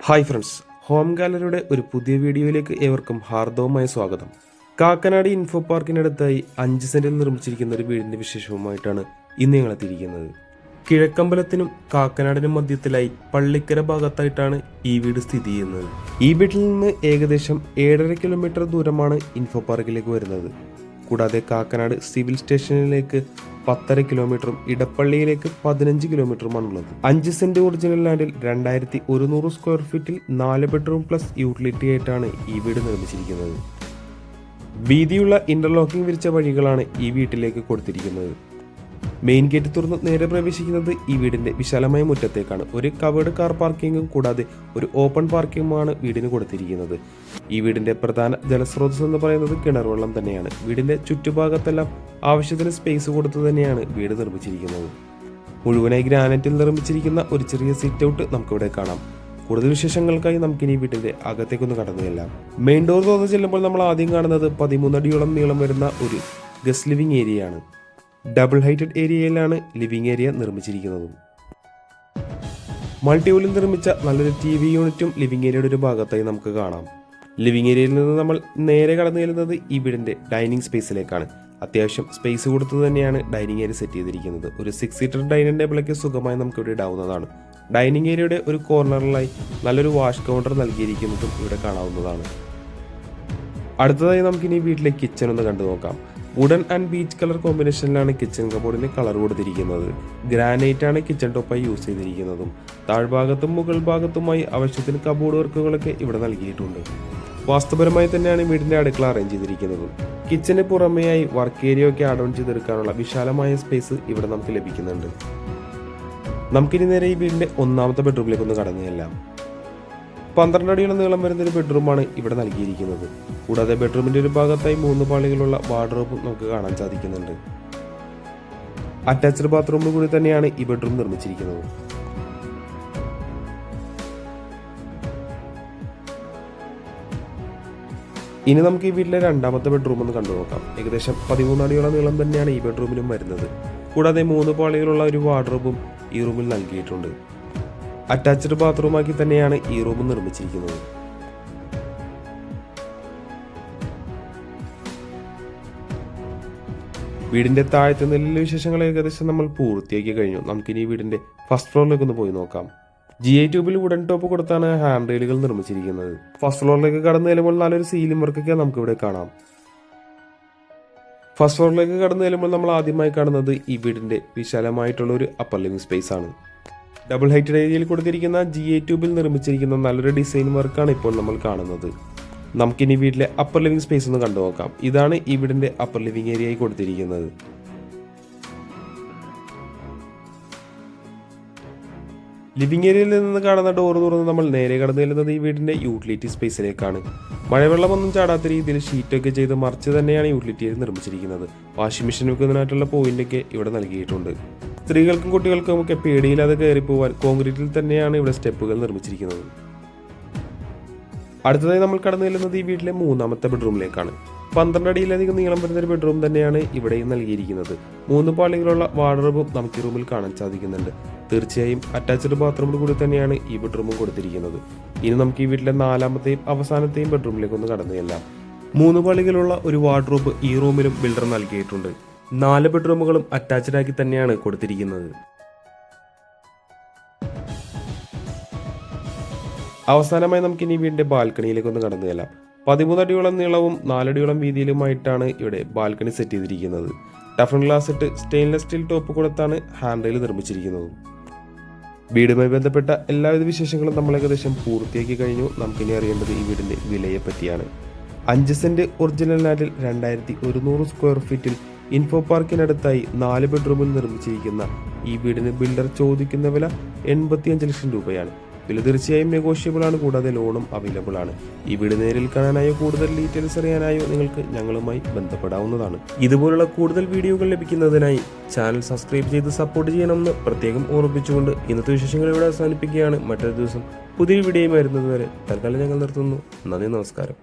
Hi friends, home ഗാലറിയുടെ ഒരു പുതിയ വീഡിയോയിലേക്ക് ഏവർക്കും ഹാർദവമായ സ്വാഗതം. കാക്കനാട് ഇൻഫോ പാർക്കിനടുത്തായി 5 സെന്റിൽ നിർമ്മിച്ചിരിക്കുന്ന ഒരു വീടിന്റെ വിശേഷവുമായിട്ടാണ് ഇന്ന് ഞങ്ങൾ എത്തിയിരിക്കുന്നത്. കിഴക്കമ്പലത്തിനും കാക്കനാടിനും മധ്യത്തിലായി പള്ളിക്കര ഭാഗത്തായിട്ടാണ് ഈ വീട് സ്ഥിതി ചെയ്യുന്നത്. ഈ വീട്ടിൽ നിന്ന് ഏകദേശം 7.5 കിലോമീറ്റർ ദൂരമാണ് ഇൻഫോ പാർക്കിലേക്ക് വരുന്നത്. കൂടാതെ കാക്കനാട് സിവിൽ സ്റ്റേഷനിലേക്ക് 10.5 കിലോമീറ്ററും ഇടപ്പള്ളിയിലേക്ക് 15 കിലോമീറ്ററുമാണുള്ളത്. 5 സെന്റ് ഒറിജിനൽ ലാൻഡിൽ 2100 സ്ക്വയർ ഫീറ്റിൽ 4 ബെഡ്റൂം പ്ലസ് യൂട്ടിലിറ്റി ആയിട്ടാണ് ഈ വീട് നിർമ്മിച്ചിരിക്കുന്നത്. വീതിയുള്ള ഇന്റർലോക്കിംഗ് വിരിച്ച വഴികളാണ് ഈ വീട്ടിലേക്ക് കൊടുത്തിരിക്കുന്നത്. മെയിൻ ഗേറ്റ് തുറന്ന് നേരെ പ്രവേശിക്കുന്നത് ഈ വീടിന്റെ വിശാലമായ മുറ്റത്തേക്കാണ്. ഒരു കവേർഡ് കാർ പാർക്കിങ്ങും കൂടാതെ ഒരു ഓപ്പൺ പാർക്കിങ്ങുമാണ് വീടിന് കൊടുത്തിരിക്കുന്നത്. ഈ വീടിന്റെ പ്രധാന ജലസ്രോതസ് എന്ന് പറയുന്നത് കിണർ വെള്ളം തന്നെയാണ്. വീടിന്റെ ചുറ്റുഭാഗത്തെല്ലാം ആവശ്യത്തിന് സ്പേസ് കൊടുത്തു തന്നെയാണ് വീട് നിർമ്മിച്ചിരിക്കുന്നത്. മുഴുവനായി ഗ്രാനൈറ്റിൽ നിർമ്മിച്ചിരിക്കുന്ന ഒരു ചെറിയ സിറ്റ് ഔട്ട് നമുക്കിവിടെ കാണാം. കൂടുതൽ വിശേഷങ്ങൾക്കായി നമുക്കിനി വീട്ടിന്റെ അകത്തേക്കൊന്ന് കടന്നു ചെല്ലാം. മെയിൻ ഡോർ തുറന്ന് ചെല്ലുമ്പോൾ നമ്മൾ ആദ്യം കാണുന്നത് 13 അടിയോളം നീളം വരുന്ന ഒരു ഗസ്റ്റ് ലിവിംഗ് ഏരിയയാണ്. ഡബിൾ ഹൈറ്റഡ് ഏരിയയിലാണ് ലിവിംഗ് ഏരിയ നിർമ്മിച്ചിരിക്കുന്നത്. മൾട്ടിവൂളിൽ നിർമ്മിച്ച നല്ലൊരു TV യൂണിറ്റും ലിവിംഗ് ഏരിയയുടെ ഒരു ഭാഗത്തായി നമുക്ക് കാണാം. ലിവിംഗ് ഏരിയയിൽ നിന്ന് നമ്മൾ നേരെ കടന്നു ചെല്ലുന്നത് ഈ വീടിന്റെ ഡൈനിങ് സ്പേസിലേക്കാണ്. അത്യാവശ്യം സ്പേസ് കൊടുത്തു തന്നെയാണ് ഡൈനിങ് ഏരിയ സെറ്റ് ചെയ്തിരിക്കുന്നത്. ഒരു 6 സീറ്റർ ഡൈനിങ് ടേബിളൊക്കെ സുഖമായി നമുക്ക് ഇവിടെ ഇടാവുന്നതാണ്. ഡൈനിങ് ഏരിയയുടെ ഒരു കോർണറിലായി നല്ലൊരു വാഷ് കൗണ്ടർ നൽകിയിരിക്കുന്നതും ഇവിടെ കാണാവുന്നതാണ്. അടുത്തതായി നമുക്കിനി വീട്ടിലെ കിച്ചൺ ഒന്ന് കണ്ടു നോക്കാം. വുഡൻ ആൻഡ് ബീച്ച് കളർ കോമ്പിനേഷനിലാണ് കിച്ചൺ കബോർഡിന് കളർ കൊടുത്തിരിക്കുന്നത്. ഗ്രാനൈറ്റ് ആണ് കിച്ചൺ ടോപ്പായി യൂസ് ചെയ്തിരിക്കുന്നതും. താഴ്ഭാഗത്തും മുകൾ ഭാഗത്തുമായി ആവശ്യത്തിന് കബോർഡ് വർക്കുകളൊക്കെ ഇവിടെ നൽകിയിട്ടുണ്ട്. വാസ്തുപരമായി തന്നെയാണ് വീടിന്റെ അടുക്കള അറേഞ്ച് ചെയ്തിരിക്കുന്നതും. കിച്ചന് പുറമെയായി വർക്ക് ഏരിയ ഒക്കെ ആഡ് ഓൺ ചെയ്തെടുക്കാനുള്ള വിശാലമായ സ്പേസ് ഇവിടെ നമുക്ക് ലഭിക്കുന്നുണ്ട്. നമുക്കിനി നേരെ ഈ വീടിന്റെ 1ാമത്തെ ബെഡ്റൂമിലേക്ക് ഒന്ന് കടന്നു ചെല്ലാം. 12 അടിയോളം നീളം വരുന്ന ഒരു ബെഡ്റൂമാണ് ഇവിടെ നൽകിയിരിക്കുന്നത്. കൂടാതെ ബെഡ്റൂമിന്റെ ഒരു ഭാഗത്തായി 3 പാളികളുള്ള വാർഡ്രോബും നമുക്ക് കാണാൻ സാധിക്കുന്നുണ്ട്. അറ്റാച്ച്ഡ് ബാത്റൂമിൽ കൂടി തന്നെയാണ് ഈ ബെഡ്റൂം നിർമ്മിച്ചിരിക്കുന്നത്. ഇനി നമുക്ക് ഈ വീട്ടിലെ 2ാമത്തെ ബെഡ്റൂം ഒന്ന് കണ്ടു നോക്കാം. ഏകദേശം 13 അടിയോളം നീളം തന്നെയാണ് ഈ ബെഡ്റൂമിലും വരുന്നത്. കൂടാതെ 3 പാളികളുള്ള ഒരു വാർഡ്രോബും ഈ റൂമിൽ നൽകിയിട്ടുണ്ട്. അറ്റാച്ച്ഡ് ബാത്റൂമാക്കി തന്നെയാണ് ഈ റൂം നിർമ്മിച്ചിരിക്കുന്നത്. വീടിന്റെ താഴത്തെ നിലയിലെ വിശേഷങ്ങൾ ഏകദേശം നമ്മൾ പൂർത്തിയാക്കി കഴിഞ്ഞു. നമുക്കിനി വീടിന്റെ ഫസ്റ്റ് ഫ്ലോറിലേക്ക് ഒന്ന് പോയി നോക്കാം. GI ട്യൂബിൽ വുഡൻ ടോപ്പ് കൊടുത്താണ് ഹാൻഡ് റെയിലുകൾ നിർമ്മിച്ചിരിക്കുന്നത്. ഫസ്റ്റ് ഫ്ലോറിലേക്ക് കടന്നു ചെല്ലുമ്പോൾ നല്ലൊരു സീലിംഗ് വർക്കൊക്കെ നമുക്ക് ഇവിടെ കാണാം. ഫസ്റ്റ് ഫ്ലോറിലേക്ക് കടന്നു ചെല്ലുമ്പോൾ നമ്മൾ ആദ്യമായി കാണുന്നത് ഈ വീടിന്റെ വിശാലമായിട്ടുള്ള ഒരു അപ്പർ ലിവിംഗ് സ്പേസ് ആണ്. ഡബിൾ ഹൈറ്റഡ് ഏരിയയിൽ കൊടുത്തിരിക്കുന്ന GI ട്യൂബിൽ നിർമ്മിച്ചിരിക്കുന്ന നല്ലൊരു ഡിസൈൻ വർക്കാണ് ഇപ്പോൾ നമ്മൾ കാണുന്നത്. നമുക്കിനി വീട്ടിലെ അപ്പർ ലിവിംഗ് സ്പേസ് ഒന്ന് കണ്ടു നോക്കാം. ഇതാണ് ഈ വീടിന്റെ അപ്പർ ലിവിംഗ് ഏരിയയായി കൊടുത്തിരിക്കുന്നത്. ലിവിംഗ് ഏരിയയിൽ നിന്ന് കാണുന്ന ഡോർ തുറന്ന് നമ്മൾ നേരെ കടന്നു ചെല്ലുന്നത് ഈ വീടിന്റെ യൂട്ടിലിറ്റി സ്പേസിലേക്കാണ്. മഴവെള്ളമൊന്നും ചാടാത്ത രീതിയിൽ ഷീറ്റൊക്കെ ചെയ്ത് മറിച്ച് തന്നെയാണ് യൂട്ടിലിറ്റി ഏരിയ നിർമ്മിച്ചിരിക്കുന്നത്. വാഷിംഗ് മെഷീൻ വെക്കുന്നതിനായിട്ടുള്ള പോയിന്റൊക്കെ ഇവിടെ നൽകിയിട്ടുണ്ട്. സ്ത്രീകൾക്കും കുട്ടികൾക്കും ഒക്കെ പേടിയില്ലാതെ കയറിപ്പോവാൻ കോൺക്രീറ്റിൽ തന്നെയാണ് ഇവിടെ സ്റ്റെപ്പുകൾ നിർമ്മിച്ചിരിക്കുന്നത്. അടുത്തതായി നമ്മൾ കടന്നു ചെല്ലുന്നത് ഈ വീട്ടിലെ 3ാമത്തെ ബെഡ്റൂമിലേക്കാണ്. 12 അടിയിലധികം നീളം വരുന്ന ഒരു ബെഡ്റൂം തന്നെയാണ് ഇവിടെയും നൽകിയിരിക്കുന്നത്. 3 പാളികളുള്ള വാർഡ്രോബും നമുക്ക് ഈ റൂമിൽ കാണാൻ സാധിക്കുന്നുണ്ട്. തീർച്ചയായും അറ്റാച്ച്ഡ് ബാത്റൂമിൽ കൂടി തന്നെയാണ് ഈ ബെഡ്റൂമും കൊടുത്തിരിക്കുന്നത്. ഇനി നമുക്ക് ഈ വീട്ടിലെ 4ാമത്തെയും അവസാനത്തെയും ബെഡ്റൂമിലേക്ക് ഒന്ന് കടന്നു ചെല്ലാം. 3 പാളികളുള്ള ഒരു വാർഡ്രോബ് ഈ റൂമിലും ബിൽഡർ നൽകിയിട്ടുണ്ട്. 4 ബെഡ്റൂമുകളും അറ്റാച്ച്ഡ് ആക്കി തന്നെയാണ് കൊടുത്തിരിക്കുന്നത്. അവസാനമായി നമുക്ക് ഇനി വീടിന്റെ ബാൽക്കണിയിലേക്ക് ഒന്ന് കടന്നു ചെല്ലാം. 13 അടിയോളം നീളവും 4 അടിയോളം വീതിയിലുമായിട്ടാണ് ഇവിടെ ബാൽക്കണി സെറ്റ് ചെയ്തിരിക്കുന്നത്. ടഫൺ ഗ്ലാസ് ഇട്ട് സ്റ്റെയിൻലെസ് സ്റ്റീൽ ടോപ്പ് കൊടുത്താണ് ഹാൻഡ് റെയിൽ നിർമ്മിച്ചിരിക്കുന്നത്. വീടുമായി ബന്ധപ്പെട്ട എല്ലാവിധ വിശേഷങ്ങളും നമ്മൾ ഏകദേശം പൂർത്തിയാക്കി കഴിഞ്ഞു. നമുക്കിനി അറിയേണ്ടത് ഈ വീടിന്റെ വിലയെ പറ്റിയാണ്. 5 സെന്റ് ഒറിജിനൽ ലാൻഡിൽ 2100 സ്ക്വയർ ഫീറ്റിൽ ഇൻഫോ പാർക്കിനടുത്തായി 4 ബെഡ്റൂമിൽ നിർമ്മിച്ചിരിക്കുന്ന ഈ വീടിന് ബിൽഡർ ചോദിക്കുന്ന വില 85 ലക്ഷം രൂപയാണ്. വില തീർച്ചയായും നെഗോഷ്യബിൾ ആണ്. കൂടാതെ ലോണും അവൈലബിൾ ആണ്. ഈ വീട് നേരിൽ കാണാനായോ കൂടുതൽ ഡീറ്റെയിൽസ് അറിയാനായോ നിങ്ങൾക്ക് ഞങ്ങളുമായി ബന്ധപ്പെടാവുന്നതാണ്. ഇതുപോലുള്ള കൂടുതൽ വീഡിയോകൾ ലഭിക്കുന്നതിനായി ചാനൽ സബ്സ്ക്രൈബ് ചെയ്ത് സപ്പോർട്ട് ചെയ്യണമെന്ന് പ്രത്യേകം ഓർമ്മിപ്പിച്ചുകൊണ്ട് ഇന്നത്തെ വിശേഷങ്ങൾ ഇവിടെ അവസാനിപ്പിക്കുകയാണ്. മറ്റൊരു ദിവസം പുതിയ വീഡിയോയും വരുന്നതുവരെ തൽക്കാലം ഞങ്ങൾ നിർത്തുന്നു. നന്ദി, നമസ്കാരം.